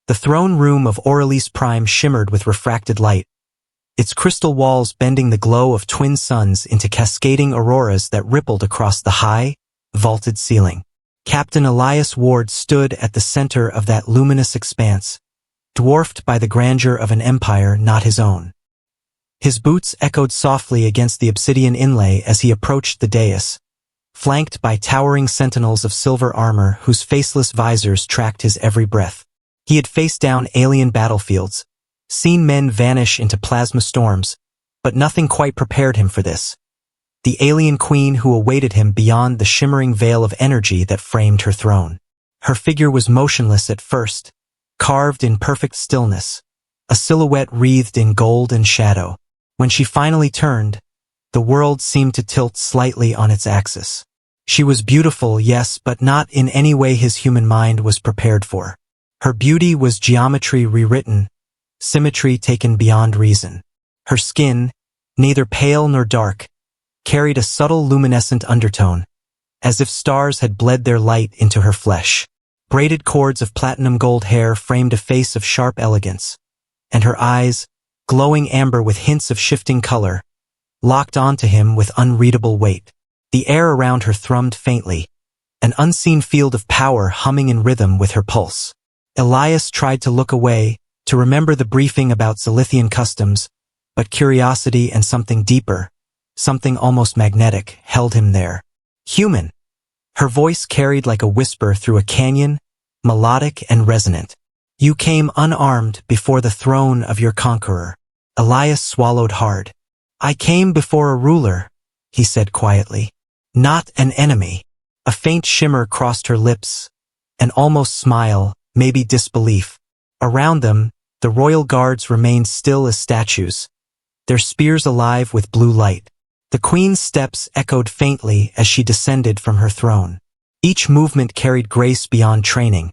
The throne room of Aurelius Prime shimmered with refracted light, its crystal walls bending the glow of twin suns into cascading auroras that rippled across the high, vaulted ceiling. Captain Elias Ward stood at the center of that luminous expanse, dwarfed by the grandeur of an empire not his own. His boots echoed softly against the obsidian inlay as he approached the dais, flanked by towering sentinels of silver armor whose faceless visors tracked his every breath. He had faced down alien battlefields, seen men vanish into plasma storms, but nothing quite prepared him for this. The alien queen who awaited him beyond the shimmering veil of energy that framed her throne. Her figure was motionless at first, carved in perfect stillness, a silhouette wreathed in gold and shadow. When she finally turned, the world seemed to tilt slightly on its axis. She was beautiful, yes, but not in any way his human mind was prepared for. Her beauty was geometry rewritten, symmetry taken beyond reason. Her skin, neither pale nor dark, carried a subtle luminescent undertone, as if stars had bled their light into her flesh. Braided cords of platinum gold hair framed a face of sharp elegance, and her eyes, glowing amber with hints of shifting color, locked onto him with unreadable weight. The air around her thrummed faintly, an unseen field of power humming in rhythm with her pulse. Elias tried to look away, to remember the briefing about Zilithian customs, but curiosity and something deeper, something almost magnetic, held him there. Human. Her voice carried like a whisper through a canyon, melodic and resonant. You came unarmed before the throne of your conqueror. Elias swallowed hard. I came before a ruler, he said quietly. Not an enemy. A faint shimmer crossed her lips, an almost smile, maybe disbelief. Around them, the royal guards remained still as statues, their spears alive with blue light. The queen's steps echoed faintly as she descended from her throne. Each movement carried grace beyond training,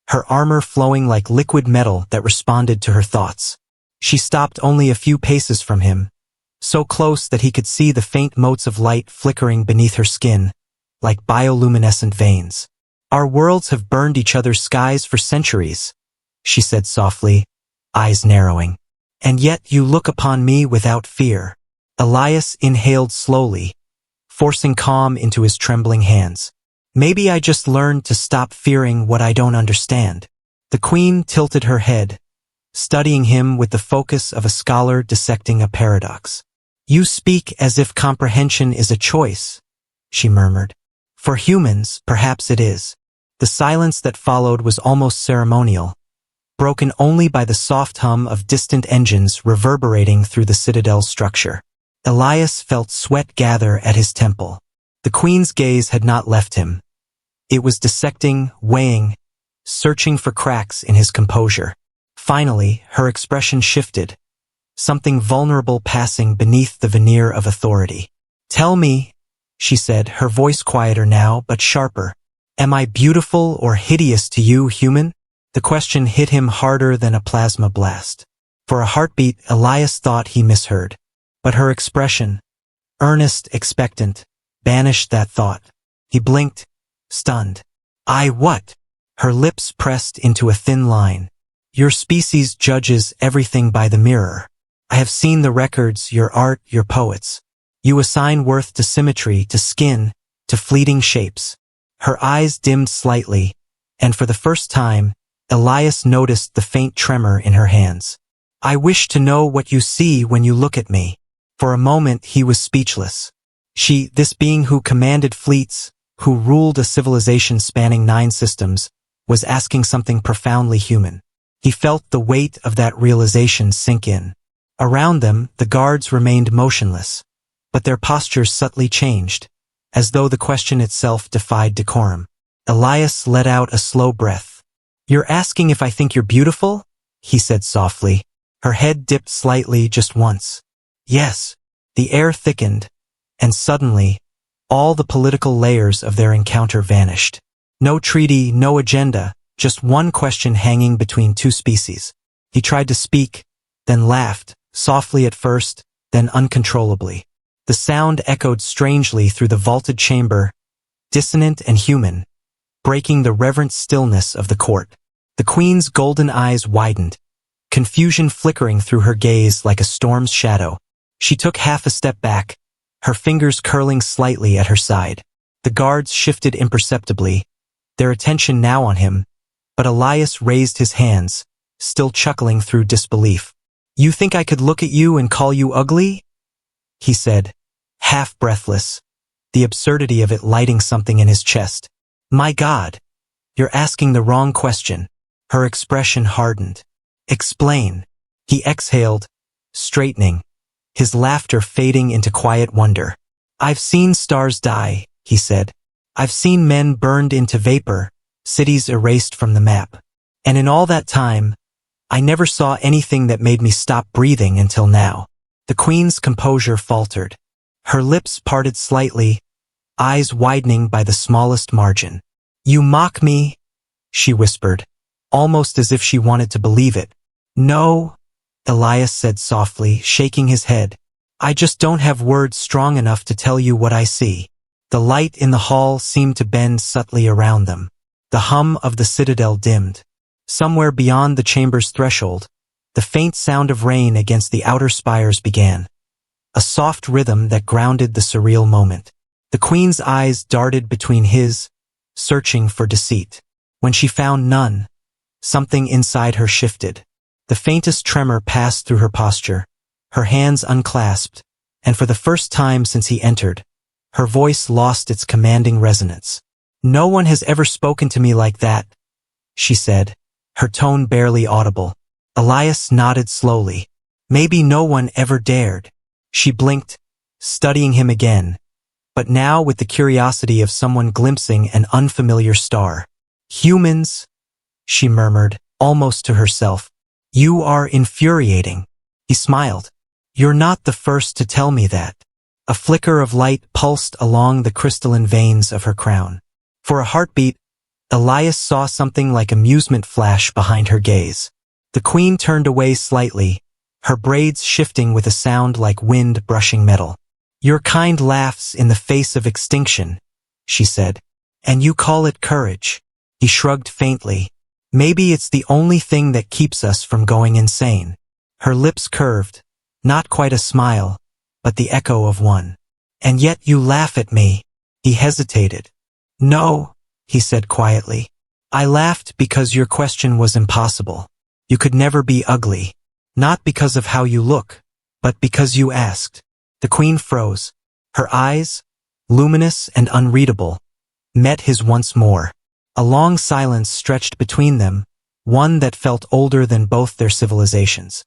her armor flowing like liquid metal that responded to her thoughts. She stopped only a few paces from him, so close that he could see the faint motes of light flickering beneath her skin, like bioluminescent veins. Our worlds have burned each other's skies for centuries, she said softly, eyes narrowing. And yet you look upon me without fear. Elias inhaled slowly, forcing calm into his trembling hands. Maybe I just learned to stop fearing what I don't understand. The queen tilted her head, studying him with the focus of a scholar dissecting a paradox. You speak as if comprehension is a choice, she murmured. For humans, perhaps it is. The silence that followed was almost ceremonial, broken only by the soft hum of distant engines reverberating through the citadel's structure. Elias felt sweat gather at his temple. The queen's gaze had not left him. It was dissecting, weighing, searching for cracks in his composure. Finally, her expression shifted, something vulnerable passing beneath the veneer of authority. Tell me, she said, her voice quieter now but sharper. Am I beautiful or hideous to you, human? The question hit him harder than a plasma blast. For a heartbeat, Elias thought he misheard. But her expression, earnest, expectant, banished that thought. He blinked, stunned. I what? Her lips pressed into a thin line. Your species judges everything by the mirror. I have seen the records, your art, your poets. You assign worth to symmetry, to skin, to fleeting shapes. Her eyes dimmed slightly, and for the first time, Elias noticed the faint tremor in her hands. I wish to know what you see when you look at me. For a moment he was speechless. She, this being who commanded fleets, who ruled a civilization spanning 9 systems, was asking something profoundly human. He felt the weight of that realization sink in. Around them, the guards remained motionless, but their postures subtly changed, as though the question itself defied decorum. Elias let out a slow breath. You're asking if I think you're beautiful? He said softly. Her head dipped slightly just once. Yes. The air thickened, and suddenly, all the political layers of their encounter vanished. No treaty, no agenda, just one question hanging between 2 species. He tried to speak, then laughed, softly at first, then uncontrollably. The sound echoed strangely through the vaulted chamber, dissonant and human, breaking the reverent stillness of the court. The queen's golden eyes widened, confusion flickering through her gaze like a storm's shadow. She took half a step back, her fingers curling slightly at her side. The guards shifted imperceptibly, their attention now on him, but Elias raised his hands, still chuckling through disbelief. "You think I could look at you and call you ugly?" he said, half breathless, the absurdity of it lighting something in his chest. "My God, you're asking the wrong question." Her expression hardened. "Explain." He exhaled, straightening, his laughter fading into quiet wonder. "I've seen stars die," he said. "I've seen men burned into vapor, cities erased from the map. And in all that time, I never saw anything that made me stop breathing until now." The queen's composure faltered. Her lips parted slightly, eyes widening by the smallest margin. "You mock me," she whispered, almost as if she wanted to believe it. "No," Elias said softly, shaking his head. "I just don't have words strong enough to tell you what I see." The light in the hall seemed to bend subtly around them. The hum of the citadel dimmed. Somewhere beyond the chamber's threshold, the faint sound of rain against the outer spires began, a soft rhythm that grounded the surreal moment. The queen's eyes darted between his, searching for deceit. When she found none, something inside her shifted. The faintest tremor passed through her posture, her hands unclasped, and for the first time since he entered, her voice lost its commanding resonance. "No one has ever spoken to me like that," she said, her tone barely audible. Elias nodded slowly. "Maybe no one ever dared." She blinked, studying him again, but now with the curiosity of someone glimpsing an unfamiliar star. "Humans," she murmured, almost to herself. "You are infuriating." He smiled. "You're not the first to tell me that." A flicker of light pulsed along the crystalline veins of her crown. For a heartbeat, Elias saw something like amusement flash behind her gaze. The queen turned away slightly, her braids shifting with a sound like wind brushing metal. "Your kind laughs in the face of extinction," she said. "And you call it courage." He shrugged faintly. "Maybe it's the only thing that keeps us from going insane." Her lips curved, not quite a smile, but the echo of one. "And yet you laugh at me." He hesitated. "No," he said quietly. "I laughed because your question was impossible. You could never be ugly. Not because of how you look, but because you asked." The queen froze. Her eyes, luminous and unreadable, met his once more. A long silence stretched between them, one that felt older than both their civilizations.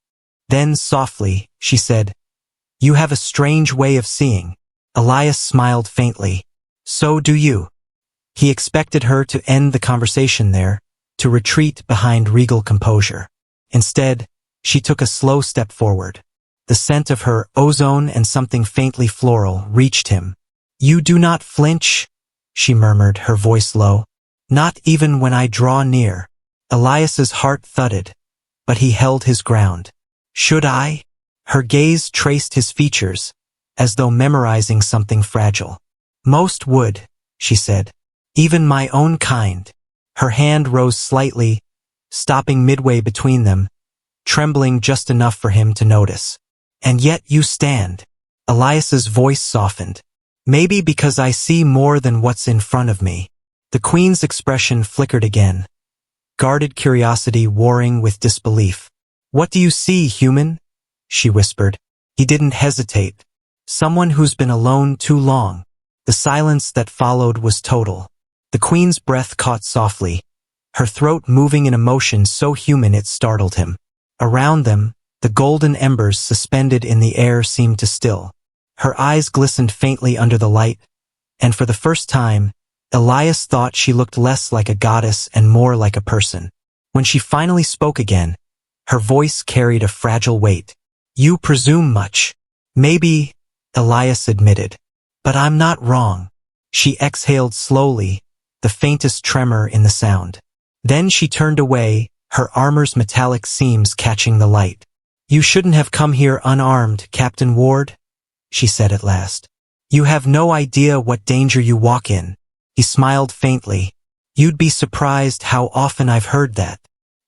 Then softly, she said, "You have a strange way of seeing." Elias smiled faintly. "So do you." He expected her to end the conversation there, to retreat behind regal composure. Instead, she took a slow step forward. The scent of her ozone and something faintly floral reached him. "You do not flinch," she murmured, her voice low. "Not even when I draw near." Elias's heart thudded, but he held his ground. "Should I?" Her gaze traced his features, as though memorizing something fragile. "Most would," she said. "Even my own kind." Her hand rose slightly, stopping midway between them, trembling just enough for him to notice. "And yet you stand." Elias's voice softened. "Maybe because I see more than what's in front of me." The queen's expression flickered again, guarded curiosity warring with disbelief. "What do you see, human?" she whispered. He didn't hesitate. "Someone who's been alone too long." The silence that followed was total. The queen's breath caught softly, her throat moving in a motion so human it startled him. Around them, the golden embers suspended in the air seemed to still. Her eyes glistened faintly under the light, and for the first time, Elias thought she looked less like a goddess and more like a person. When she finally spoke again, her voice carried a fragile weight. "You presume much." "Maybe," Elias admitted. "But I'm not wrong." She exhaled slowly, the faintest tremor in the sound. Then she turned away, her armor's metallic seams catching the light. "You shouldn't have come here unarmed, Captain Ward," she said at last. "You have no idea what danger you walk in." He smiled faintly. "You'd be surprised how often I've heard that."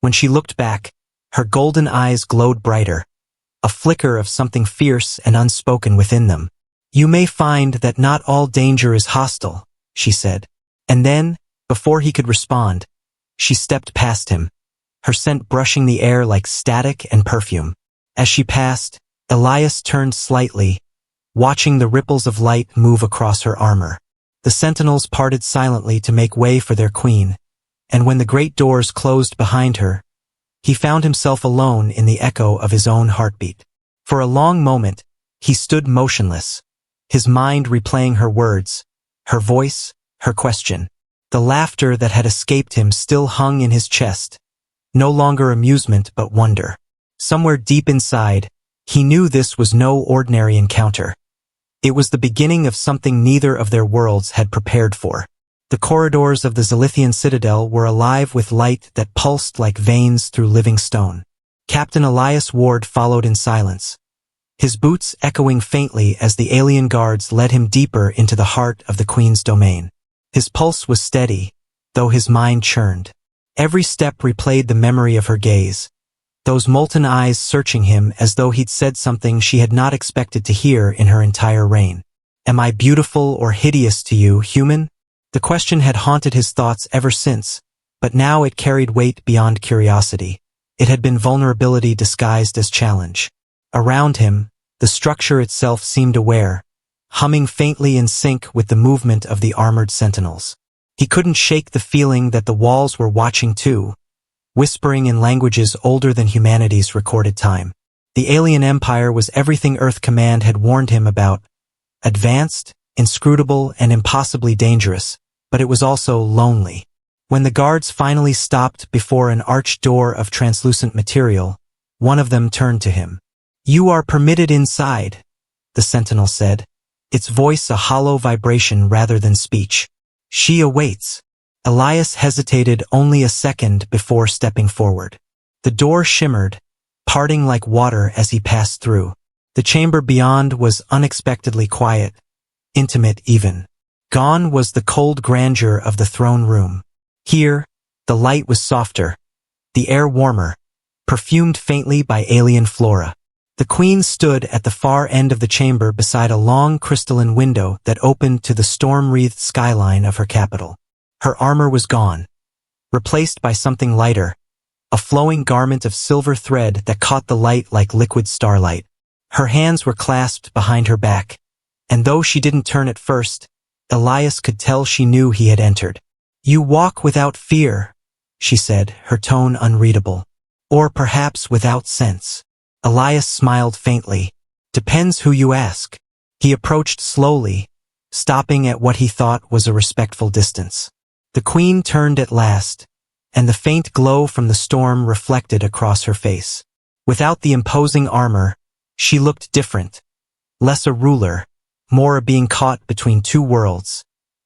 When she looked back, her golden eyes glowed brighter, a flicker of something fierce and unspoken within them. "You may find that not all danger is hostile," she said. And then, before he could respond, she stepped past him, her scent brushing the air like static and perfume. As she passed, Elias turned slightly, watching the ripples of light move across her armor. The sentinels parted silently to make way for their queen, and when the great doors closed behind her, he found himself alone in the echo of his own heartbeat. For a long moment, he stood motionless, his mind replaying her words, her voice, her question. The laughter that had escaped him still hung in his chest, no longer amusement but wonder. Somewhere deep inside, he knew this was no ordinary encounter. It was the beginning of something neither of their worlds had prepared for. The corridors of the Zilithian citadel were alive with light that pulsed like veins through living stone. Captain Elias Ward followed in silence, his boots echoing faintly as the alien guards led him deeper into the heart of the Queen's domain. His pulse was steady, though his mind churned. Every step replayed the memory of her gaze, those molten eyes searching him as though he'd said something she had not expected to hear in her entire reign. "Am I beautiful or hideous to you, human?" The question had haunted his thoughts ever since, but now it carried weight beyond curiosity. It had been vulnerability disguised as challenge. Around him, the structure itself seemed aware, humming faintly in sync with the movement of the armored sentinels. He couldn't shake the feeling that the walls were watching too, whispering in languages older than humanity's recorded time. The alien empire was everything Earth Command had warned him about: advanced, inscrutable, and impossibly dangerous, but it was also lonely. When the guards finally stopped before an arched door of translucent material, one of them turned to him. "You are permitted inside," the sentinel said, its voice a hollow vibration rather than speech. "She awaits." Elias hesitated only a second before stepping forward. The door shimmered, parting like water as he passed through. The chamber beyond was unexpectedly quiet, intimate even. Gone was the cold grandeur of the throne room. Here, the light was softer, the air warmer, perfumed faintly by alien flora. The Queen stood at the far end of the chamber beside a long crystalline window that opened to the storm-wreathed skyline of her capital. Her armor was gone, replaced by something lighter, a flowing garment of silver thread that caught the light like liquid starlight. Her hands were clasped behind her back, and though she didn't turn at first, Elias could tell she knew he had entered. "You walk without fear," she said, her tone unreadable. "Or perhaps without sense." Elias smiled faintly. "Depends who you ask." He approached slowly, stopping at what he thought was a respectful distance. The Queen turned at last, and the faint glow from the storm reflected across her face. Without the imposing armor, she looked different, less a ruler, more a being caught between two worlds,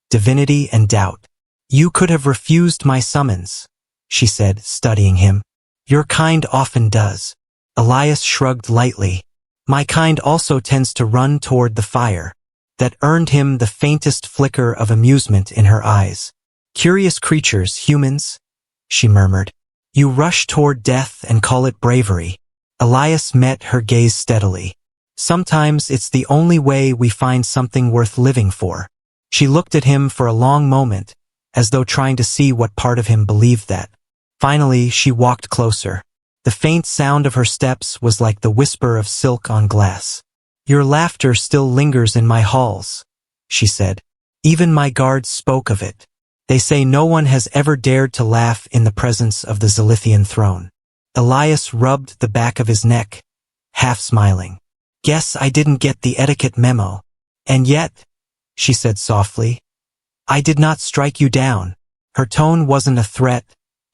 divinity and doubt. "You could have refused my summons," she said, studying him. "Your kind often does." Elias shrugged lightly. "My kind also tends to run toward the fire." That earned him the faintest flicker of amusement in her eyes. "Curious creatures, humans," she murmured. "You rush toward death and call it bravery." Elias met her gaze steadily. "Sometimes it's the only way we find something worth living for." She looked at him for a long moment, as though trying to see what part of him believed that. Finally, she walked closer. The faint sound of her steps was like the whisper of silk on glass. "Your laughter still lingers in my halls," she said. "Even my guards spoke of it. They say no one has ever dared to laugh in the presence of the Zilithian throne." Elias rubbed the back of his neck, half smiling. "Guess I didn't get the etiquette memo. And yet," she said softly, "I did not strike you down." Her tone wasn't a threat,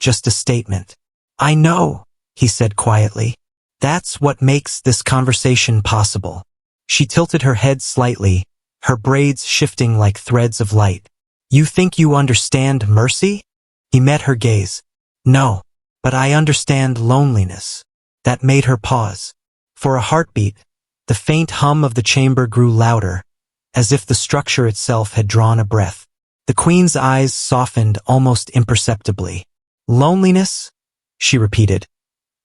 just a statement. "I know," he said quietly. "That's what makes this conversation possible." She tilted her head slightly, her braids shifting like threads of light. "You think you understand mercy?" He met her gaze. "No, but I understand loneliness." That made her pause. For a heartbeat, the faint hum of the chamber grew louder, as if the structure itself had drawn a breath. The Queen's eyes softened almost imperceptibly. "Loneliness?" she repeated,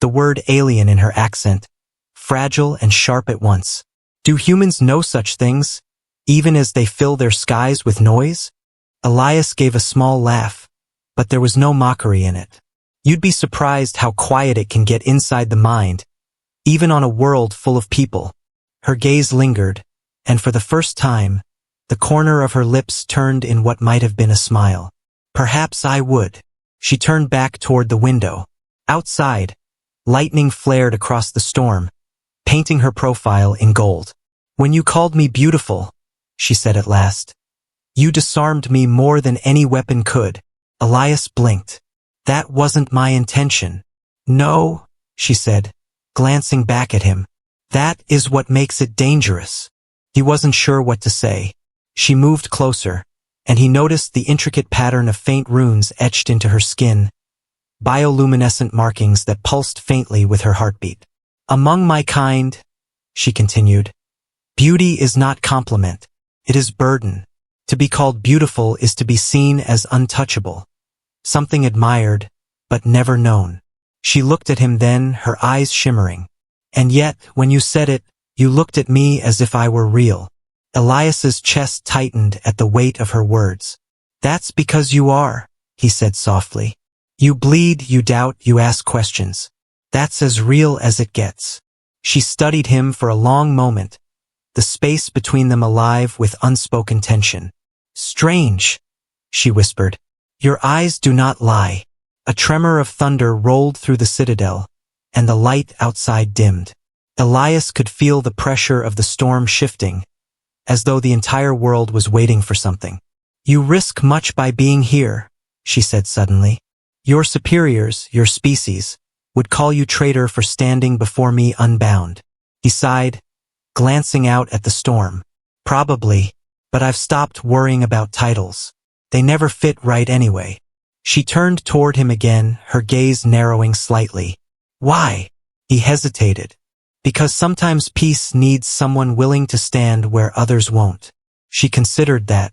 the word alien in her accent, fragile and sharp at once. Do humans know such things, even as they fill their skies with noise? Elias gave a small laugh, but there was no mockery in it. You'd be surprised how quiet it can get inside the mind, even on a world full of people. Her gaze lingered, and for the first time, the corner of her lips turned in what might have been a smile. Perhaps I would. She turned back toward the window. Outside, lightning flared across the storm, painting her profile in gold. When you called me beautiful, she said at last, you disarmed me more than any weapon could. Elias blinked. That wasn't my intention. No, she said, glancing back at him. That is what makes it dangerous. He wasn't sure what to say. She moved closer, and he noticed the intricate pattern of faint runes etched into her skin, bioluminescent markings that pulsed faintly with her heartbeat. Among my kind, she continued, beauty is not compliment. It is burden. To be called beautiful is to be seen as untouchable, something admired, but never known. She looked at him then, her eyes shimmering. And yet, when you said it, you looked at me as if I were real. Elias's chest tightened at the weight of her words. That's because you are, he said softly. You bleed, you doubt, you ask questions. That's as real as it gets. She studied him for a long moment, the space between them alive with unspoken tension. Strange, she whispered. Your eyes do not lie. A tremor of thunder rolled through the citadel, and the light outside dimmed. Elias could feel the pressure of the storm shifting, as though the entire world was waiting for something. You risk much by being here, she said suddenly. Your superiors, your species, would call you traitor for standing before me unbound. He sighed, glancing out at the storm. Probably, but I've stopped worrying about titles. They never fit right anyway. She turned toward him again, her gaze narrowing slightly. Why? He hesitated. Because sometimes peace needs someone willing to stand where others won't. She considered that.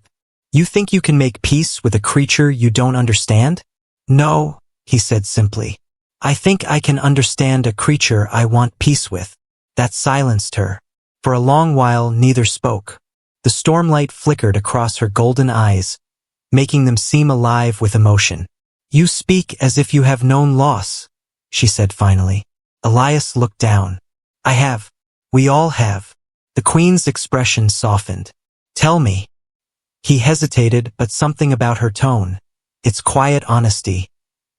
You think you can make peace with a creature you don't understand? No, he said simply. I think I can understand a creature I want peace with. That silenced her. For a long while neither spoke. The stormlight flickered across her golden eyes, making them seem alive with emotion. You speak as if you have known loss, she said finally. Elias looked down. I have. We all have. The Queen's expression softened. Tell me. He hesitated, but something about her tone, its quiet honesty,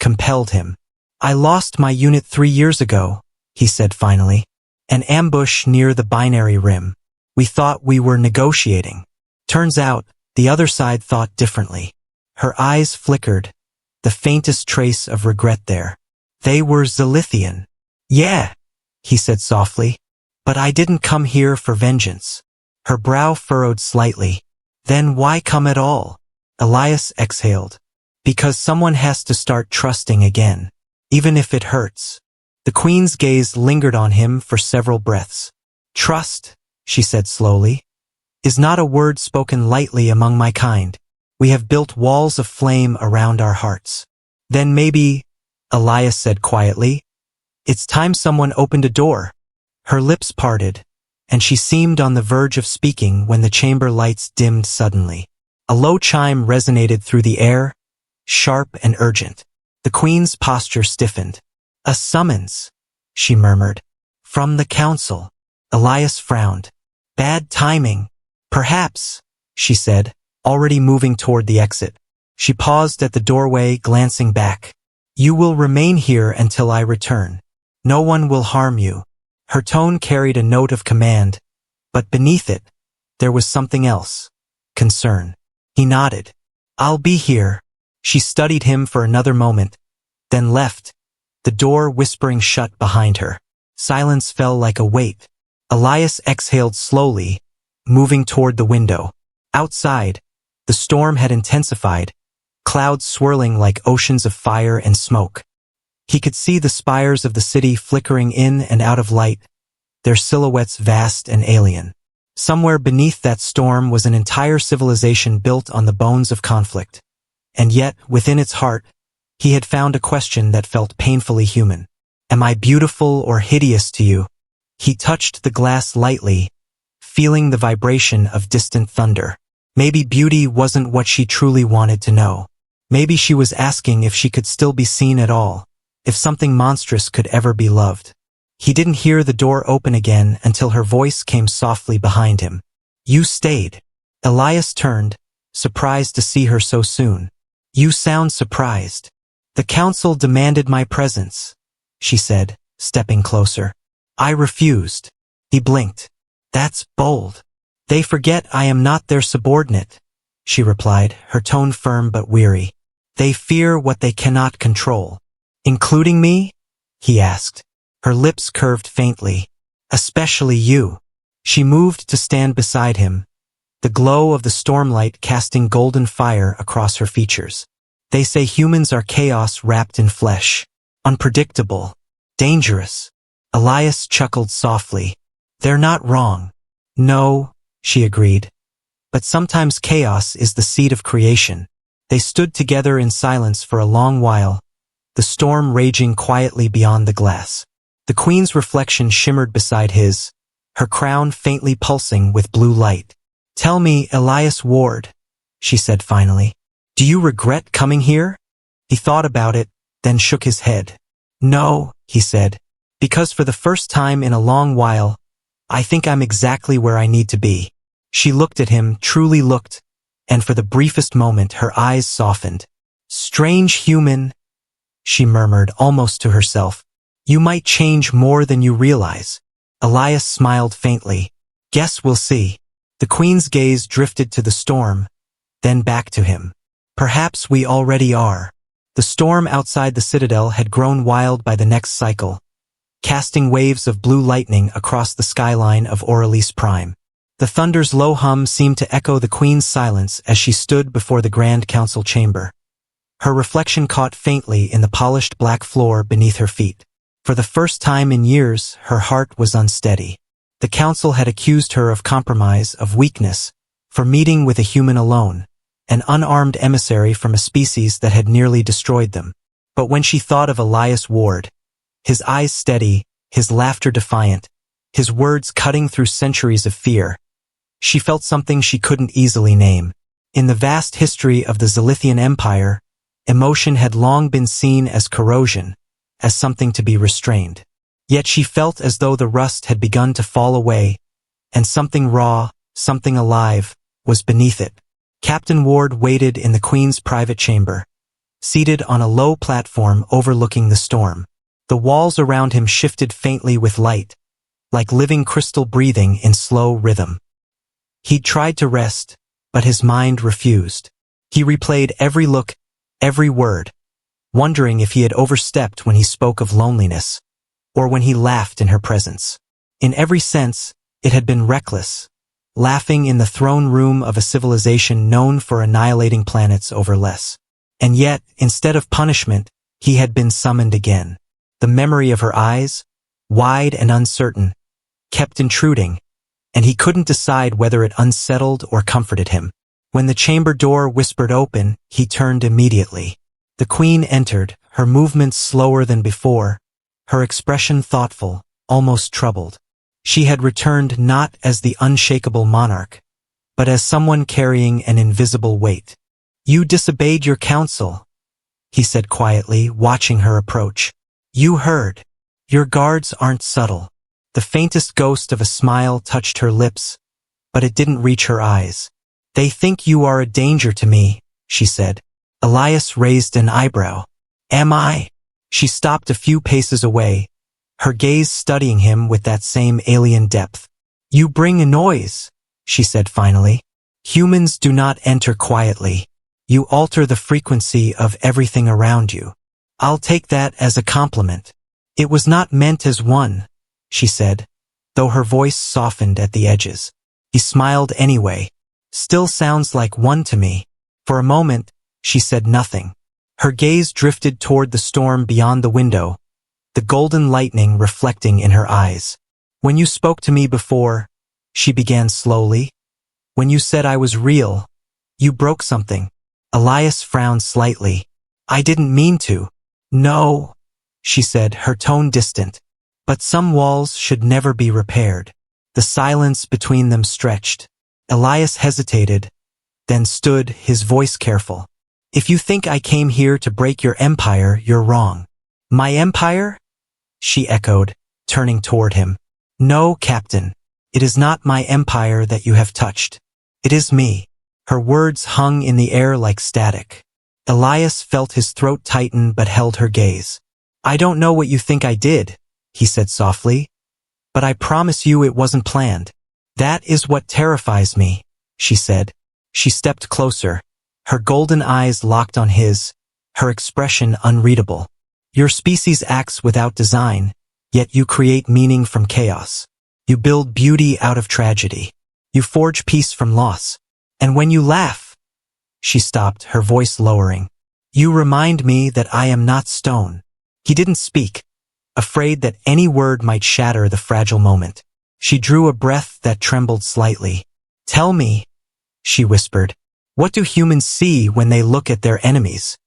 compelled him. I lost my unit 3 years ago, he said finally. An ambush near the binary rim. We thought we were negotiating. Turns out, the other side thought differently. Her eyes flickered, the faintest trace of regret there. They were Zilithian. Yeah, he said softly. But I didn't come here for vengeance. Her brow furrowed slightly. Then why come at all? Elias exhaled. Because someone has to start trusting again, even if it hurts. The Queen's gaze lingered on him for several breaths. Trust, she said slowly, is not a word spoken lightly among my kind. We have built walls of flame around our hearts. Then maybe, Elias said quietly, it's time someone opened a door. Her lips parted, and she seemed on the verge of speaking when the chamber lights dimmed suddenly. A low chime resonated through the air, sharp and urgent. The Queen's posture stiffened. A summons, she murmured. From the council. Elias frowned. Bad timing. Perhaps, she said, already moving toward the exit. She paused at the doorway, glancing back. You will remain here until I return. No one will harm you. Her tone carried a note of command, but beneath it, there was something else. Concern. He nodded. I'll be here. She studied him for another moment, then left, the door whispering shut behind her. Silence fell like a weight. Elias exhaled slowly, moving toward the window. Outside, the storm had intensified, clouds swirling like oceans of fire and smoke. He could see the spires of the city flickering in and out of light, their silhouettes vast and alien. Somewhere beneath that storm was an entire civilization built on the bones of conflict. And yet, within its heart, He had found a question that felt painfully human. Am I beautiful or hideous to you? He touched the glass lightly, feeling the vibration of distant thunder. Maybe beauty wasn't what she truly wanted to know. Maybe she was asking if she could still be seen at all, if something monstrous could ever be loved. He didn't hear the door open again until her voice came softly behind him. You stayed. Elias turned, surprised to see her so soon. You sound surprised. The council demanded my presence, she said, stepping closer. I refused. He blinked. That's bold. They forget I am not their subordinate, she replied, her tone firm but weary. They fear what they cannot control. Including me? He asked. Her lips curved faintly. Especially you. She moved to stand beside him, the glow of the stormlight casting golden fire across her features. They say humans are chaos wrapped in flesh. Unpredictable. Dangerous. Elias chuckled softly. They're not wrong. No, she agreed. But sometimes chaos is the seed of creation. They stood together in silence for a long while, the storm raging quietly beyond the glass. The queen's reflection shimmered beside his, her crown faintly pulsing with blue light. Tell me, Elias Ward, she said finally, do you regret coming here? He thought about it, then shook his head. No, he said, because for the first time in a long while, I think I'm exactly where I need to be. She looked at him, truly looked, and for the briefest moment her eyes softened. Strange human, she murmured almost to herself. You might change more than you realize. Elias smiled faintly. Guess we'll see. The queen's gaze drifted to the storm, then back to him. Perhaps we already are. The storm outside the citadel had grown wild by the next cycle, casting waves of blue lightning across the skyline of Orbital Prime. The thunder's low hum seemed to echo the queen's silence as she stood before the grand council chamber. Her reflection caught faintly in the polished black floor beneath her feet. For the first time in years, her heart was unsteady. The council had accused her of compromise, of weakness, for meeting with a human alone, an unarmed emissary from a species that had nearly destroyed them. But when she thought of Elias Ward, his eyes steady, his laughter defiant, his words cutting through centuries of fear, she felt something she couldn't easily name. In the vast history of the Zilithian Empire, emotion had long been seen as corrosion, as something to be restrained. Yet she felt as though the rust had begun to fall away, and something raw, something alive, was beneath it. Captain Ward waited in the Queen's private chamber, seated on a low platform overlooking the storm. The walls around him shifted faintly with light, like living crystal breathing in slow rhythm. He'd tried to rest, but his mind refused. He replayed every look, every word, wondering if he had overstepped when he spoke of loneliness, or when he laughed in her presence. In every sense, it had been reckless, laughing in the throne room of a civilization known for annihilating planets over less. And yet, instead of punishment, he had been summoned again. The memory of her eyes, wide and uncertain, kept intruding, and he couldn't decide whether it unsettled or comforted him. When the chamber door whispered open, he turned immediately. The queen entered, her movements slower than before, her expression thoughtful, almost troubled. She had returned not as the unshakable monarch, but as someone carrying an invisible weight. You disobeyed your counsel, he said quietly, watching her approach. You heard. Your guards aren't subtle. The faintest ghost of a smile touched her lips, but it didn't reach her eyes. They think you are a danger to me, she said. Elias raised an eyebrow. Am I? She stopped a few paces away, her gaze studying him with that same alien depth. You bring a noise, she said finally. Humans do not enter quietly. You alter the frequency of everything around you. I'll take that as a compliment. It was not meant as one, she said, though her voice softened at the edges. He smiled anyway. Still sounds like one to me. For a moment, she said nothing. Her gaze drifted toward the storm beyond the window, the golden lightning reflecting in her eyes. When you spoke to me before, she began slowly. When you said I was real, you broke something. Elias frowned slightly. I didn't mean to. No, she said, her tone distant. But some walls should never be repaired. The silence between them stretched. Elias hesitated, then stood, his voice careful. If you think I came here to break your empire, you're wrong. My empire? She echoed, turning toward him. No, Captain. It is not my empire that you have touched. It is me. Her words hung in the air like static. Elias felt his throat tighten but held her gaze. I don't know what you think I did, he said softly, but I promise you it wasn't planned. That is what terrifies me, she said. She stepped closer, her golden eyes locked on his, her expression unreadable. Your species acts without design, yet you create meaning from chaos. You build beauty out of tragedy. You forge peace from loss. And when you laugh, she stopped, her voice lowering, you remind me that I am not stone. He didn't speak, afraid that any word might shatter the fragile moment. She drew a breath that trembled slightly. Tell me, she whispered, what do humans see when they look at their enemies?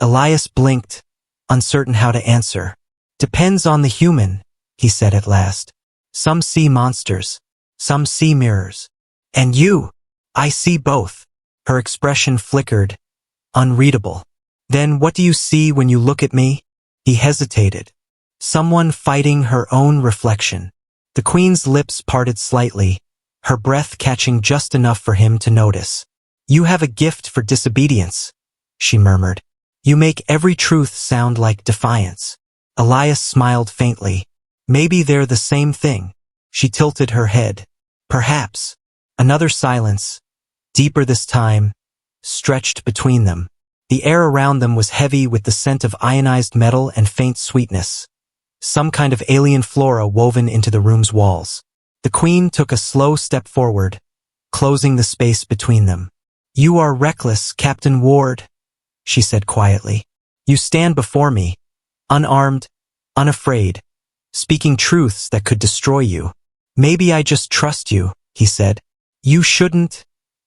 Elias blinked, uncertain how to answer. Depends on the human, he said at last. Some see monsters, some see mirrors. And you? I see both. Her expression flickered, unreadable. Then what do you see when you look at me? He hesitated. Someone fighting her own reflection. The Queen's lips parted slightly, her breath catching just enough for him to notice. You have a gift for disobedience, she murmured. You make every truth sound like defiance. Elias smiled faintly. Maybe they're the same thing. She tilted her head. Perhaps. Another silence, deeper this time, stretched between them. The air around them was heavy with the scent of ionized metal and faint sweetness. Some kind of alien flora woven into the room's walls. The Queen took a slow step forward, closing the space between them. You are reckless, Captain Ward, she said quietly. You stand before me, unarmed, unafraid, speaking truths that could destroy you. Maybe I just trust you, he said. You shouldn't,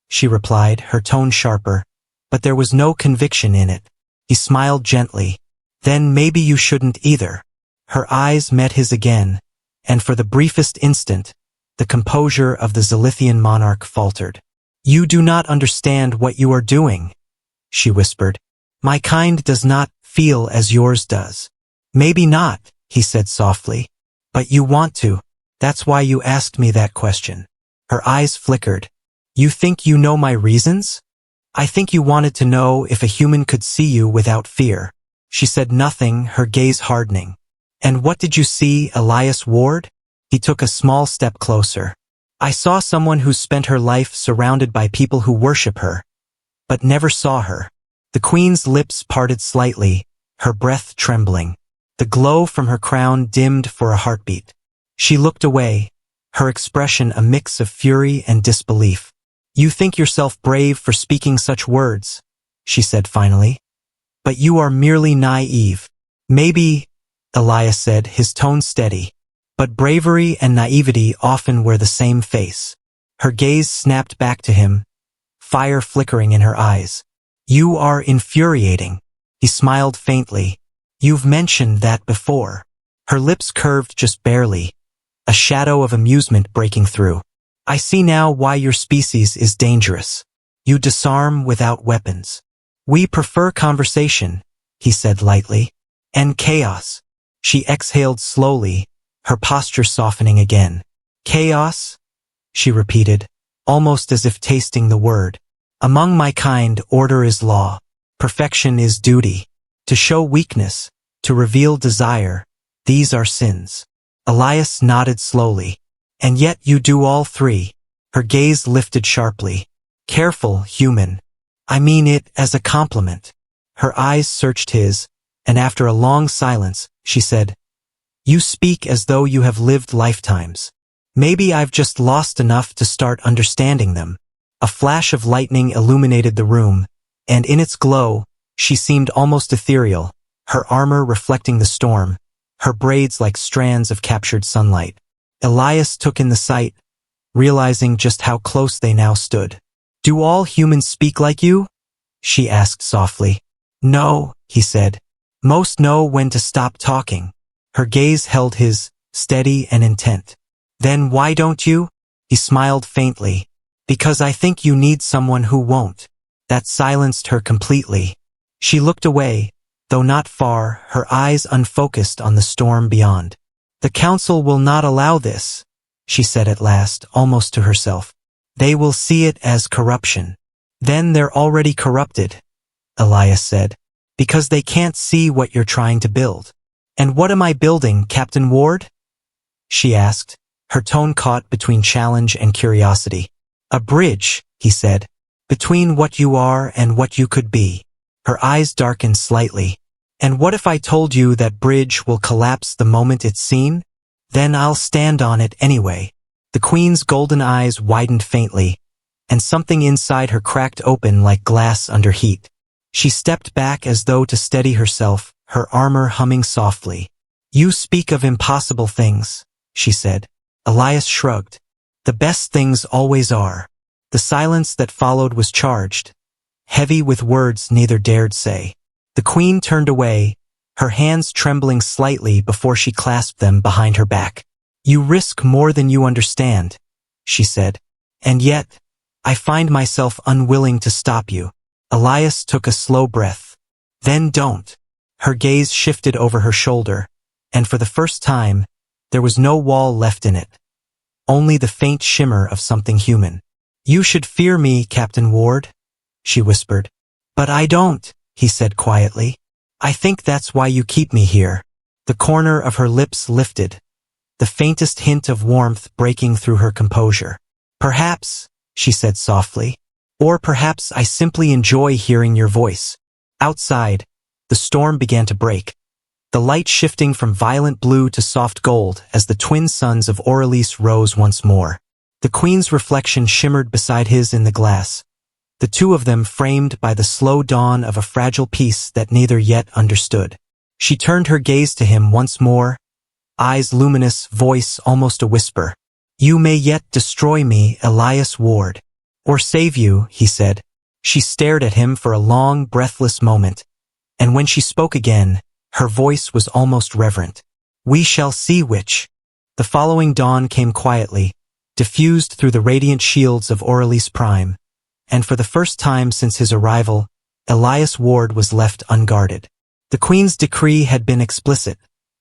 she replied, her tone sharper, but there was no conviction in it. He smiled gently. Then maybe you shouldn't either. Her eyes met his again, and for the briefest instant, the composure of the Zilithian monarch faltered. You do not understand what you are doing, she whispered. My kind does not feel as yours does. Maybe not, he said softly, but you want to. That's why you asked me that question. Her eyes flickered. You think you know my reasons? I think you wanted to know if a human could see you without fear. She said nothing, her gaze hardening. And what did you see, Elias Ward? He took a small step closer. I saw someone who spent her life surrounded by people who worship her, but never saw her. The Queen's lips parted slightly, her breath trembling. The glow from her crown dimmed for a heartbeat. She looked away, her expression a mix of fury and disbelief. You think yourself brave for speaking such words, she said finally. But you are merely naive. Maybe, Elias said, his tone steady. But bravery and naivety often wear the same face. Her gaze snapped back to him, fire flickering in her eyes. You are infuriating. He smiled faintly. You've mentioned that before. Her lips curved just barely, a shadow of amusement breaking through. I see now why your species is dangerous. You disarm without weapons. We prefer conversation, he said lightly. And chaos. She exhaled slowly, her posture softening again. Chaos? She repeated, almost as if tasting the word. Among my kind, order is law. Perfection is duty. To show weakness, to reveal desire, these are sins. Elias nodded slowly. And yet you do all three. Her gaze lifted sharply. Careful, human. I mean it as a compliment. Her eyes searched his, and after a long silence, she said, You speak as though you have lived lifetimes. Maybe I've just lost enough to start understanding them. A flash of lightning illuminated the room, and in its glow, she seemed almost ethereal, her armor reflecting the storm, her braids like strands of captured sunlight. Elias took in the sight, realizing just how close they now stood. Do all humans speak like you? She asked softly. No, he said. Most know when to stop talking. Her gaze held his, steady and intent. Then why don't you? He smiled faintly. Because I think you need someone who won't. That silenced her completely. She looked away, though not far, her eyes unfocused on the storm beyond. The council will not allow this, she said at last, almost to herself. They will see it as corruption. Then they're already corrupted, Elias said, because they can't see what you're trying to build. And what am I building, Captain Ward? She asked, her tone caught between challenge and curiosity. A bridge, he said, between what you are and what you could be. Her eyes darkened slightly. And what if I told you that bridge will collapse the moment it's seen? Then I'll stand on it anyway. The Queen's golden eyes widened faintly, and something inside her cracked open like glass under heat. She stepped back as though to steady herself, her armor humming softly. You speak of impossible things, she said. Elias shrugged. The best things always are. The silence that followed was charged, heavy with words neither dared say. The Queen turned away, her hands trembling slightly before she clasped them behind her back. You risk more than you understand, she said. And yet, I find myself unwilling to stop you. Elias took a slow breath. Then don't. Her gaze shifted over her shoulder, and for the first time, there was no wall left in it. Only the faint shimmer of something human. You should fear me, Captain Ward, she whispered. But I don't, he said quietly. I think that's why you keep me here. The corner of her lips lifted, the faintest hint of warmth breaking through her composure. Perhaps, she said softly, or perhaps I simply enjoy hearing your voice. Outside, the storm began to break, the light shifting from violent blue to soft gold as the twin suns of Orelise rose once more. The Queen's reflection shimmered beside his in the glass, the two of them framed by the slow dawn of a fragile peace that neither yet understood. She turned her gaze to him once more, eyes luminous, voice almost a whisper. You may yet destroy me, Elias Ward. Or save you, he said. She stared at him for a long, breathless moment, and when she spoke again, her voice was almost reverent. We shall see which. The following dawn came quietly, diffused through the radiant shields of Orelise Prime, and for the first time since his arrival, Elias Ward was left unguarded. The Queen's decree had been explicit.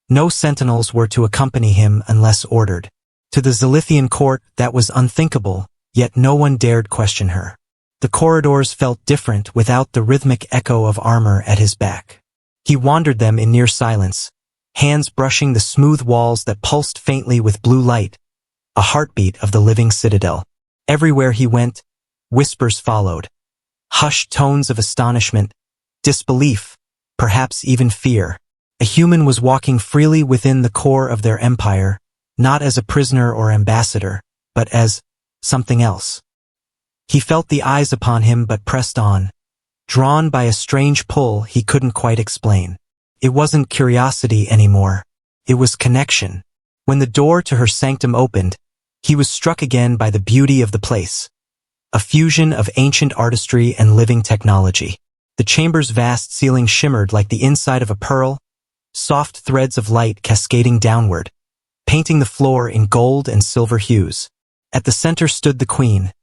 No sentinels were to accompany him unless ordered. To the Zilithian court, that was unthinkable, yet no one dared question her. The corridors felt different without the rhythmic echo of armor at his back. He wandered them in near silence, hands brushing the smooth walls that pulsed faintly with blue light, a heartbeat of the living citadel. Everywhere he went, whispers followed. Hushed tones of astonishment, disbelief, perhaps even fear. A human was walking freely within the core of their empire, not as a prisoner or ambassador, but as something else. He felt the eyes upon him but pressed on, drawn by a strange pull he couldn't quite explain. It wasn't curiosity anymore. It was connection. When the door to her sanctum opened, he was struck again by the beauty of the place. A fusion of ancient artistry and living technology. The chamber's vast ceiling shimmered like the inside of a pearl, soft threads of light cascading downward, painting the floor in gold and silver hues. At the center stood the Queen,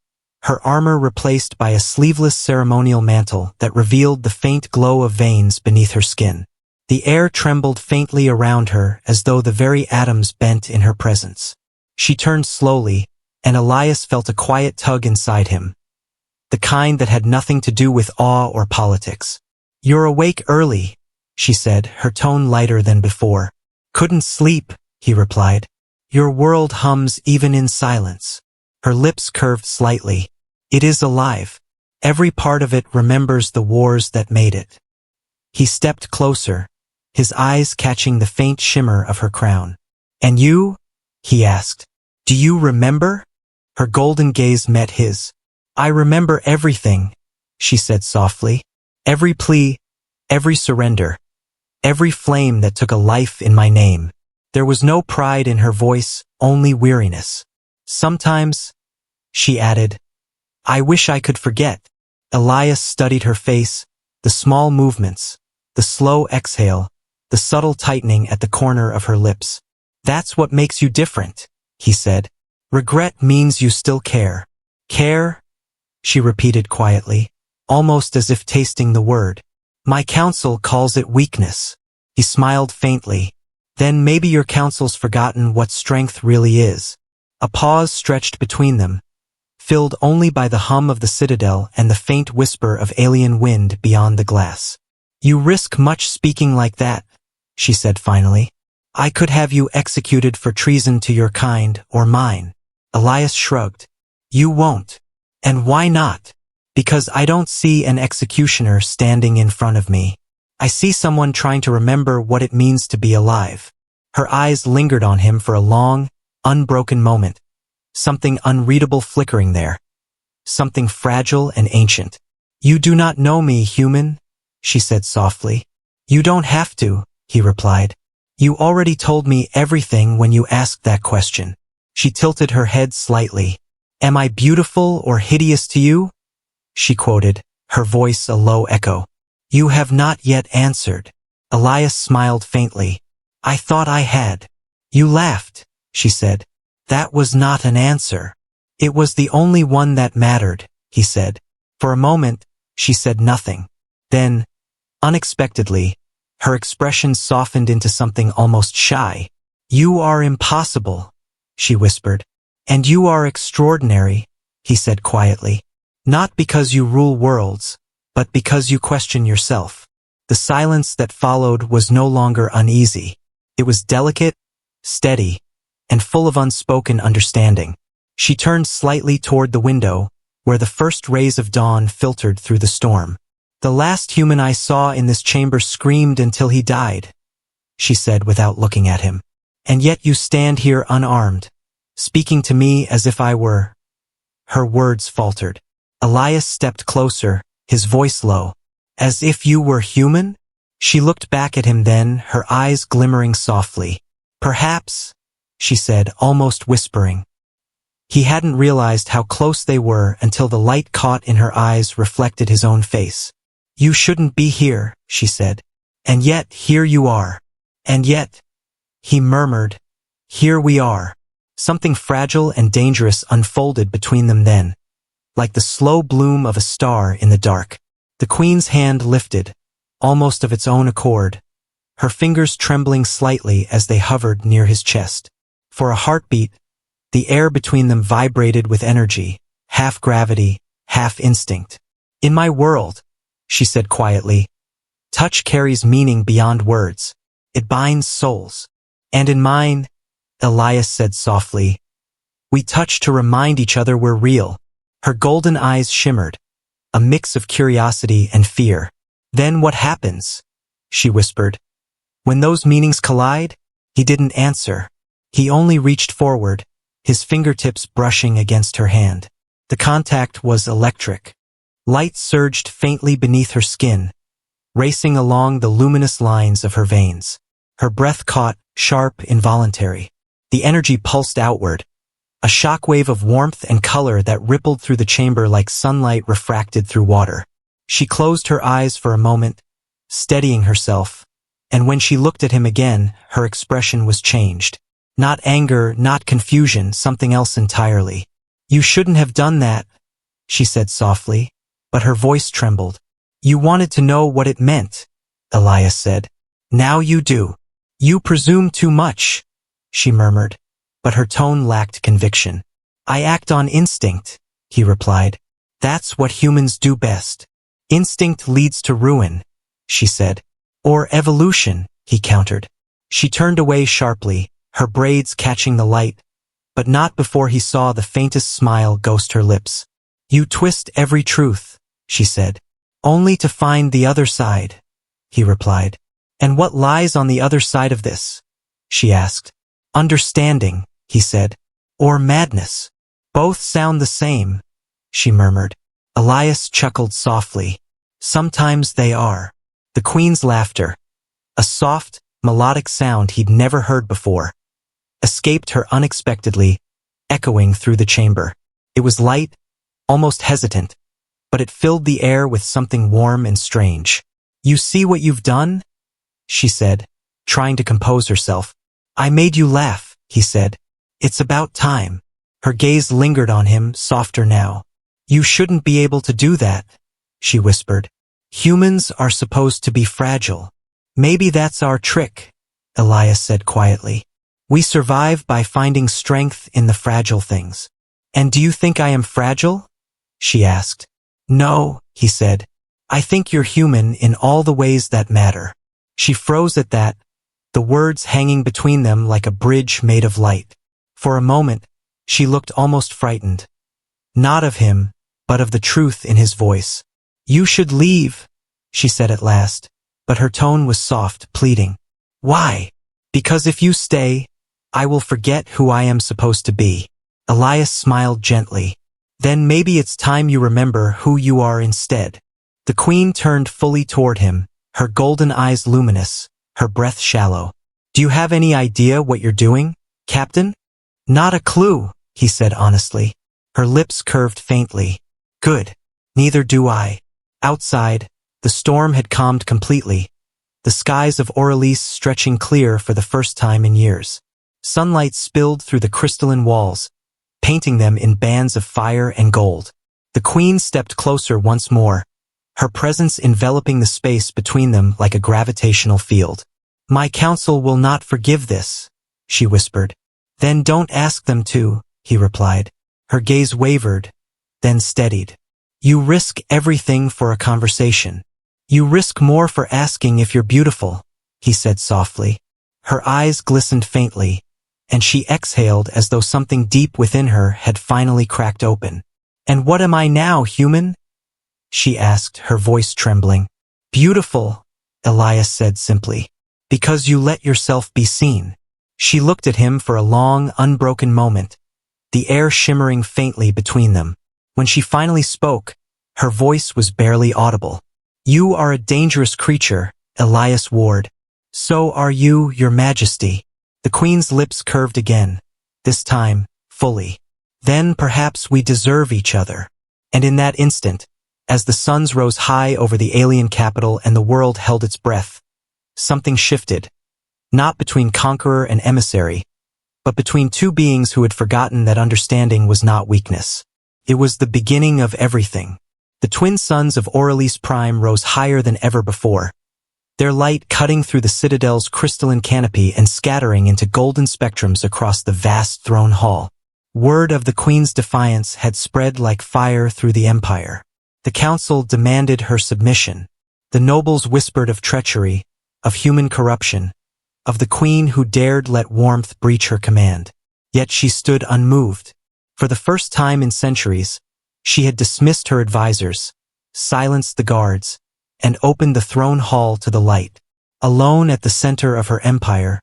her armor replaced by a sleeveless ceremonial mantle that revealed the faint glow of veins beneath her skin. The air trembled faintly around her as though the very atoms bent in her presence. She turned slowly, and Elias felt a quiet tug inside him, the kind that had nothing to do with awe or politics. You're awake early, she said, her tone lighter than before. Couldn't sleep, he replied. Your world hums even in silence. Her lips curved slightly. It is alive. Every part of it remembers the wars that made it. He stepped closer, his eyes catching the faint shimmer of her crown. And you? He asked. Do you remember? Her golden gaze met his. I remember everything, she said softly. Every plea, every surrender, every flame that took a life in my name. There was no pride in her voice, only weariness. Sometimes, she added, I wish I could forget. Elias studied her face, The small movements, the slow exhale, the subtle tightening at the corner of her lips. That's what makes you different, he said. Regret means you still care. Care? She repeated quietly, almost as if tasting the word. My council calls it weakness. He smiled faintly. Then maybe your council's forgotten what strength really is. A pause stretched between them, filled only by the hum of the citadel and the faint whisper of alien wind beyond the glass. You risk much speaking like that, she said finally. I could have you executed for treason to your kind or mine. Elias shrugged. You won't. And why not? Because I don't see an executioner standing in front of me. I see someone trying to remember what it means to be alive. Her eyes lingered on him for a long, unbroken moment. Something unreadable flickering there. Something fragile and ancient. You do not know me, human, she said softly. You don't have to, he replied. You already told me everything when you asked that question. She tilted her head slightly. Am I beautiful or hideous to you? She quoted, her voice a low echo. You have not yet answered. Elias smiled faintly. I thought I had. You laughed, she said. That was not an answer. It was the only one that mattered, he said. For a moment, she said nothing. Then, unexpectedly, her expression softened into something almost shy. You are impossible, she whispered. And you are extraordinary, he said quietly. Not because you rule worlds, but because you question yourself. The silence that followed was no longer uneasy. It was delicate, steady, and full of unspoken understanding. She turned slightly toward the window, where the first rays of dawn filtered through the storm. The last human I saw in this chamber screamed until he died, she said without looking at him. And yet you stand here unarmed, speaking to me as if I were. Her words faltered. Elias stepped closer, his voice low. As if you were human? She looked back at him then, her eyes glimmering softly. Perhaps, she said, almost whispering. He hadn't realized how close they were until the light caught in her eyes reflected his own face. You shouldn't be here, she said. And yet, here you are. And yet, he murmured, here we are. Something fragile and dangerous unfolded between them then, like the slow bloom of a star in the dark. The queen's hand lifted, almost of its own accord, her fingers trembling slightly as they hovered near his chest. For a heartbeat, the air between them vibrated with energy, half gravity, half instinct. In my world, she said quietly, touch carries meaning beyond words. It binds souls. And in mine, Elias said softly, we touch to remind each other we're real. Her golden eyes shimmered, a mix of curiosity and fear. Then what happens? She whispered. When those meanings collide? He didn't answer. He only reached forward, his fingertips brushing against her hand. The contact was electric. Light surged faintly beneath her skin, racing along the luminous lines of her veins. Her breath caught, sharp, involuntary. The energy pulsed outward, a shockwave of warmth and color that rippled through the chamber like sunlight refracted through water. She closed her eyes for a moment, steadying herself, and when she looked at him again, her expression was changed. Not anger, not confusion, something else entirely. You shouldn't have done that, she said softly, but her voice trembled. You wanted to know what it meant, Elias said. Now you do. You presume too much, she murmured, but her tone lacked conviction. I act on instinct, he replied. That's what humans do best. Instinct leads to ruin, she said. Or evolution, he countered. She turned away sharply, her braids catching the light, but not before he saw the faintest smile ghost her lips. You twist every truth, she said. Only to find the other side, he replied. And what lies on the other side of this? She asked. Understanding, he said. Or madness. Both sound the same, she murmured. Elias chuckled softly. Sometimes they are. The queen's laughter, a soft, melodic sound he'd never heard before, escaped her unexpectedly, echoing through the chamber. It was light, almost hesitant, but it filled the air with something warm and strange. "You see what you've done?" she said, trying to compose herself. "I made you laugh," he said. "It's about time." Her gaze lingered on him, softer now. "You shouldn't be able to do that," she whispered. "Humans are supposed to be fragile." "Maybe that's our trick," Elias said quietly. "We survive by finding strength in the fragile things." "And do you think I am fragile?" she asked. "No," he said. "I think you're human in all the ways that matter." She froze at that, the words hanging between them like a bridge made of light. For a moment, she looked almost frightened. Not of him, but of the truth in his voice. "You should leave," she said at last, but her tone was soft, pleading. "Why?" "Because if you stay, I will forget who I am supposed to be." Elias smiled gently. "Then maybe it's time you remember who you are instead." The queen turned fully toward him, her golden eyes luminous, her breath shallow. "Do you have any idea what you're doing, Captain?" "Not a clue," he said honestly. Her lips curved faintly. "Good. Neither do I." Outside, the storm had calmed completely, the skies of Orelise stretching clear for the first time in years. Sunlight spilled through the crystalline walls, painting them in bands of fire and gold. The queen stepped closer once more, her presence enveloping the space between them like a gravitational field. "My council will not forgive this," she whispered. "Then don't ask them to," he replied. Her gaze wavered, then steadied. "You risk everything for a conversation. You risk more for asking if you're beautiful," he said softly. Her eyes glistened faintly, and she exhaled as though something deep within her had finally cracked open. "And what am I now, human?" she asked, her voice trembling. "Beautiful," Elias said simply, "because you let yourself be seen." She looked at him for a long, unbroken moment, the air shimmering faintly between them. When she finally spoke, her voice was barely audible. "You are a dangerous creature, Elias Ward. So are you, Your Majesty." The queen's lips curved again, this time, fully. "Then perhaps we deserve each other." And in that instant, as the suns rose high over the alien capital and the world held its breath, something shifted, not between conqueror and emissary, but between two beings who had forgotten that understanding was not weakness. It was the beginning of everything. The twin suns of Orelise Prime rose higher than ever before, their light cutting through the citadel's crystalline canopy and scattering into golden spectrums across the vast throne hall. Word of the queen's defiance had spread like fire through the empire. The council demanded her submission. The nobles whispered of treachery, of human corruption, of the queen who dared let warmth breach her command. Yet she stood unmoved. For the first time in centuries, she had dismissed her advisors, silenced the guards, and opened the throne hall to the light. Alone at the center of her empire,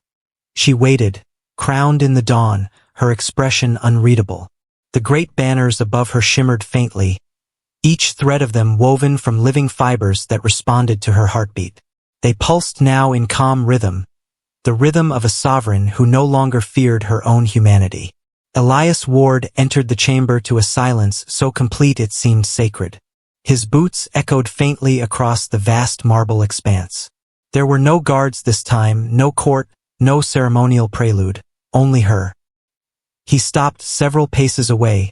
she waited, crowned in the dawn, her expression unreadable. The great banners above her shimmered faintly, each thread of them woven from living fibers that responded to her heartbeat. They pulsed now in calm rhythm, the rhythm of a sovereign who no longer feared her own humanity. Elias Ward entered the chamber to a silence so complete it seemed sacred. His boots echoed faintly across the vast marble expanse. There were no guards this time, no court, no ceremonial prelude, only her. He stopped several paces away,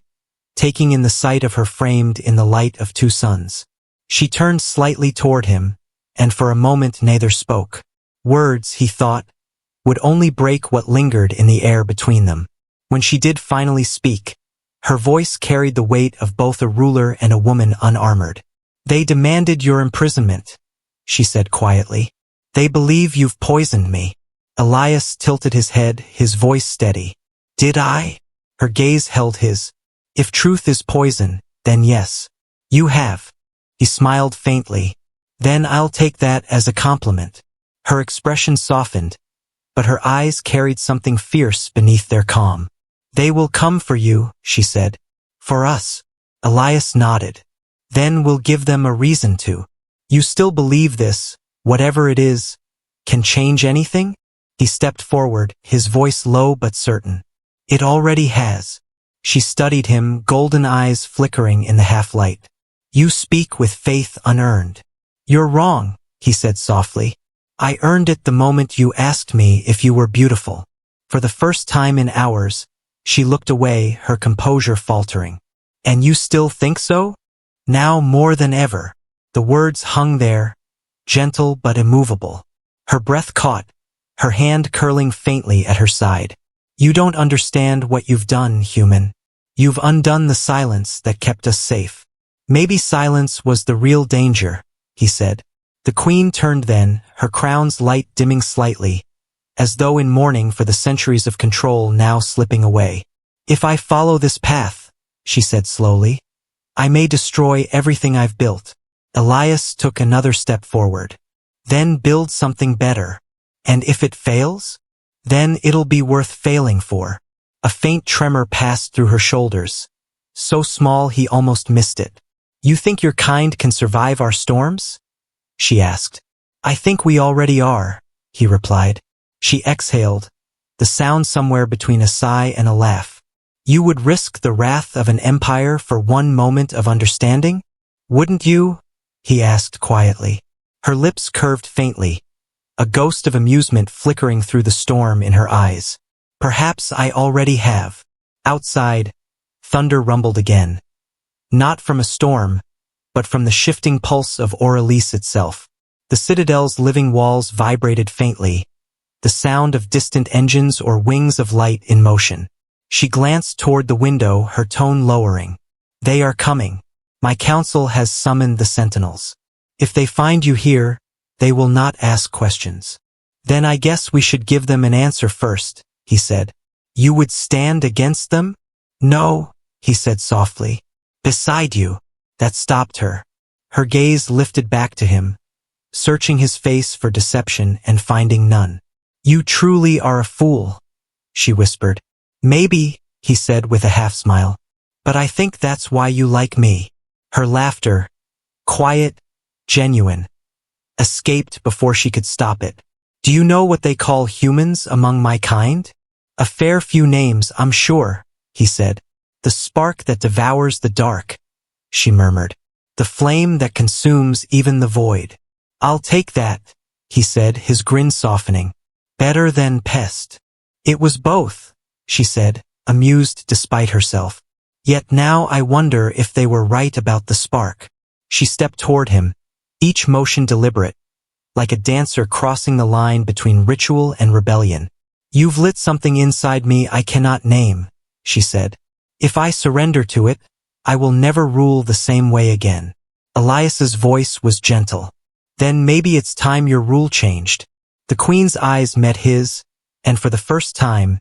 taking in the sight of her framed in the light of two suns. She turned slightly toward him, and for a moment neither spoke. Words, he thought, would only break what lingered in the air between them. When she did finally speak, her voice carried the weight of both a ruler and a woman unarmored. "They demanded your imprisonment," she said quietly. "They believe you've poisoned me." Elias tilted his head, his voice steady. "Did I?" Her gaze held his. "If truth is poison, then yes. You have." He smiled faintly. "Then I'll take that as a compliment." Her expression softened, but her eyes carried something fierce beneath their calm. "They will come for you," she said. "For us." Elias nodded. "Then we'll give them a reason to." "You still believe this, whatever it is, can change anything?" He stepped forward, his voice low but certain. "It already has." She studied him, golden eyes flickering in the half-light. You speak with faith unearned. You're wrong, he said softly. I earned it the moment you asked me if you were beautiful. For the first time in hours, she looked away, her composure faltering. And you still think so? Now more than ever. The words hung there, gentle but immovable. Her breath caught, her hand curling faintly at her side. You don't understand what you've done, human. You've undone the silence that kept us safe. Maybe silence was the real danger, he said. The queen turned then, her crown's light dimming slightly, as though in mourning for the centuries of control now slipping away. If I follow this path, she said slowly, I may destroy everything I've built. Elias took another step forward. Then build something better. And if it fails? Then it'll be worth failing for. A faint tremor passed through her shoulders, so small he almost missed it. You think your kind can survive our storms? She asked. I think we already are, he replied. She exhaled, the sound somewhere between a sigh and a laugh. You would risk the wrath of an empire for one moment of understanding? Wouldn't you? He asked quietly. Her lips curved faintly, a ghost of amusement flickering through the storm in her eyes. Perhaps I already have. Outside, thunder rumbled again. Not from a storm, but from the shifting pulse of Orelise itself. The citadel's living walls vibrated faintly, the sound of distant engines or wings of light in motion. She glanced toward the window, her tone lowering. They are coming. My council has summoned the sentinels. If they find you here, they will not ask questions. Then I guess we should give them an answer first, he said. You would stand against them? No, he said softly. Beside you. That stopped her. Her gaze lifted back to him, searching his face for deception and finding none. You truly are a fool, she whispered. Maybe, he said with a half-smile. But I think that's why you like me. Her laughter, quiet, genuine, escaped before she could stop it. Do you know what they call humans among my kind? A fair few names, I'm sure, he said. The spark that devours the dark, she murmured. The flame that consumes even the void. I'll take that, he said, his grin softening. Better than pest. It was both, she said, amused despite herself. Yet now I wonder if they were right about the spark. She stepped toward him, each motion deliberate, like a dancer crossing the line between ritual and rebellion. You've lit something inside me I cannot name, she said. If I surrender to it, I will never rule the same way again. Elias's voice was gentle. Then maybe it's time your rule changed. The queen's eyes met his, and for the first time,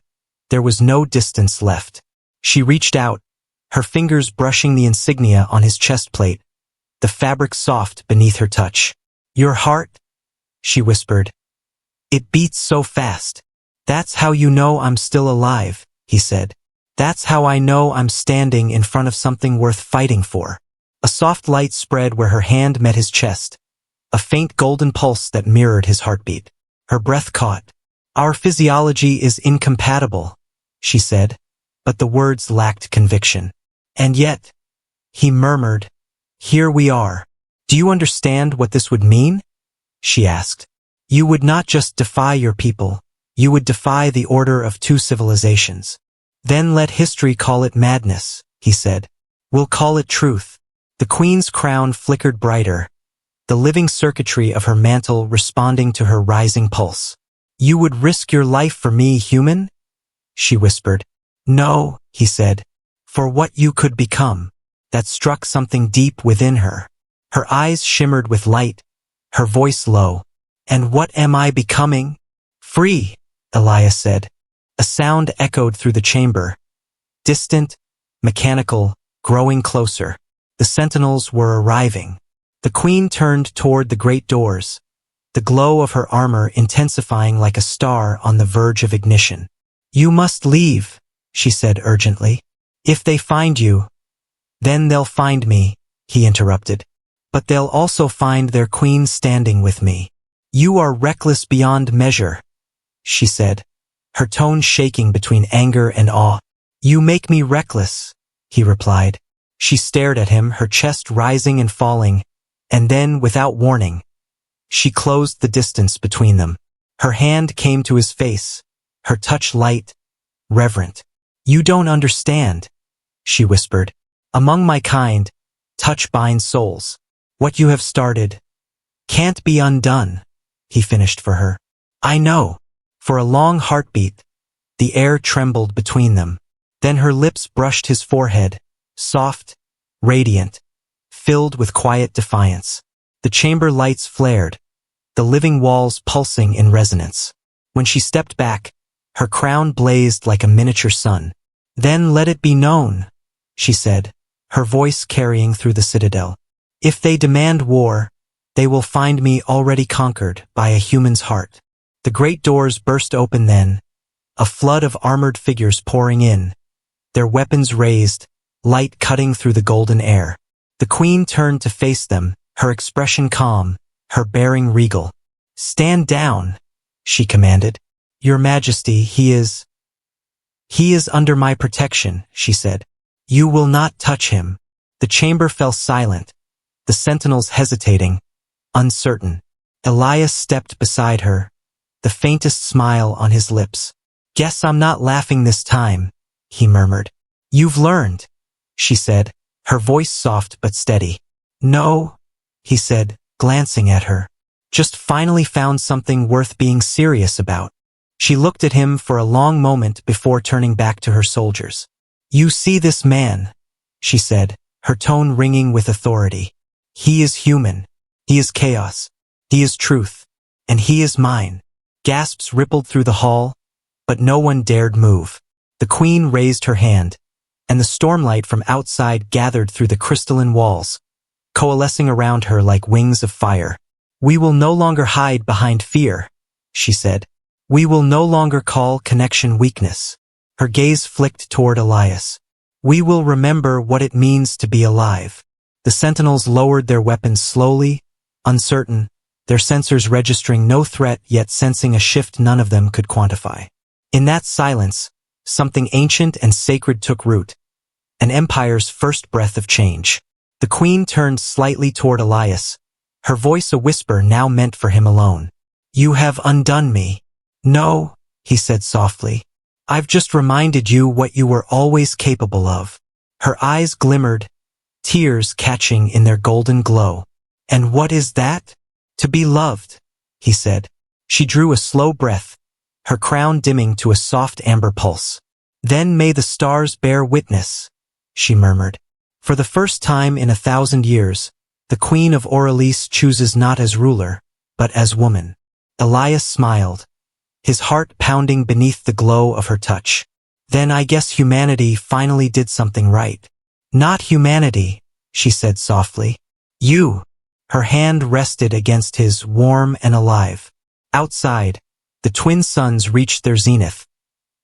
there was no distance left. She reached out, her fingers brushing the insignia on his chest plate, the fabric soft beneath her touch. Your heart? She whispered. It beats so fast. That's how you know I'm still alive, he said. That's how I know I'm standing in front of something worth fighting for. A soft light spread where her hand met his chest, a faint golden pulse that mirrored his heartbeat. Her breath caught. Our physiology is incompatible, she said, but the words lacked conviction. And yet, he murmured, here we are. Do you understand what this would mean? She asked. You would not just defy your people, you would defy the order of two civilizations. Then let history call it madness, he said. We'll call it truth. The queen's crown flickered brighter, the living circuitry of her mantle responding to her rising pulse. You would risk your life for me, human? She whispered. No, he said, for what you could become. That struck something deep within her. Her eyes shimmered with light, her voice low. And what am I becoming? Free, Elias said. A sound echoed through the chamber. Distant, mechanical, growing closer. The sentinels were arriving. The queen turned toward the great doors, the glow of her armor intensifying like a star on the verge of ignition. You must leave, she said urgently. If they find you, then they'll find me, he interrupted. But they'll also find their queen standing with me. You are reckless beyond measure, she said, her tone shaking between anger and awe. You make me reckless, he replied. She stared at him, her chest rising and falling, and then, without warning, she closed the distance between them. Her hand came to his face, her touch light, reverent. "You don't understand," she whispered. "Among my kind, touch binds souls. What you have started can't be undone," he finished for her. "I know." For a long heartbeat, the air trembled between them. Then her lips brushed his forehead, soft, radiant, filled with quiet defiance. The chamber lights flared, the living walls pulsing in resonance. When she stepped back, her crown blazed like a miniature sun. "Then let it be known," she said, her voice carrying through the citadel. "If they demand war, they will find me already conquered by a human's heart." The great doors burst open then, a flood of armored figures pouring in, their weapons raised, light cutting through the golden air. The queen turned to face them, her expression calm, her bearing regal. "Stand down," she commanded. "Your Majesty, he is under my protection," she said. "You will not touch him." The chamber fell silent, the sentinels hesitating, uncertain. Elias stepped beside her, the faintest smile on his lips. "Guess I'm not laughing this time," he murmured. "You've learned," she said, her voice soft but steady. "No," he said, glancing at her. "Just finally found something worth being serious about." She looked at him for a long moment before turning back to her soldiers. "You see this man," she said, her tone ringing with authority. "He is human. He is chaos. He is truth. And he is mine." Gasps rippled through the hall, but no one dared move. The queen raised her hand, and the stormlight from outside gathered through the crystalline walls, coalescing around her like wings of fire. "We will no longer hide behind fear," she said. "We will no longer call connection weakness." Her gaze flicked toward Elias. "We will remember what it means to be alive." The sentinels lowered their weapons slowly, uncertain, their sensors registering no threat yet sensing a shift none of them could quantify. In that silence, something ancient and sacred took root, an empire's first breath of change. The queen turned slightly toward Elias, her voice a whisper now meant for him alone. "You have undone me." "No," he said softly. "I've just reminded you what you were always capable of." Her eyes glimmered, tears catching in their golden glow. "And what is that?" "To be loved," he said. She drew a slow breath, her crown dimming to a soft amber pulse. "Then may the stars bear witness," she murmured. For the first time in 1,000 years, the Queen of Orleans chooses not as ruler, but as woman. Elias smiled, his heart pounding beneath the glow of her touch. "Then I guess humanity finally did something right." "Not humanity," she said softly. "You." Her hand rested against his, warm and alive. Outside, the twin suns reached their zenith,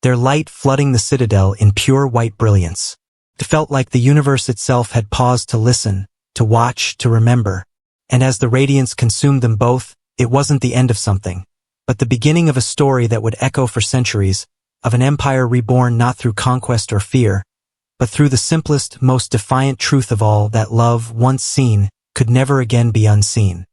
their light flooding the citadel in pure white brilliance. It felt like the universe itself had paused to listen, to watch, to remember. And as the radiance consumed them both, it wasn't the end of something, but the beginning of a story that would echo for centuries, of an empire reborn not through conquest or fear, but through the simplest, most defiant truth of all, that love, once seen, could never again be unseen.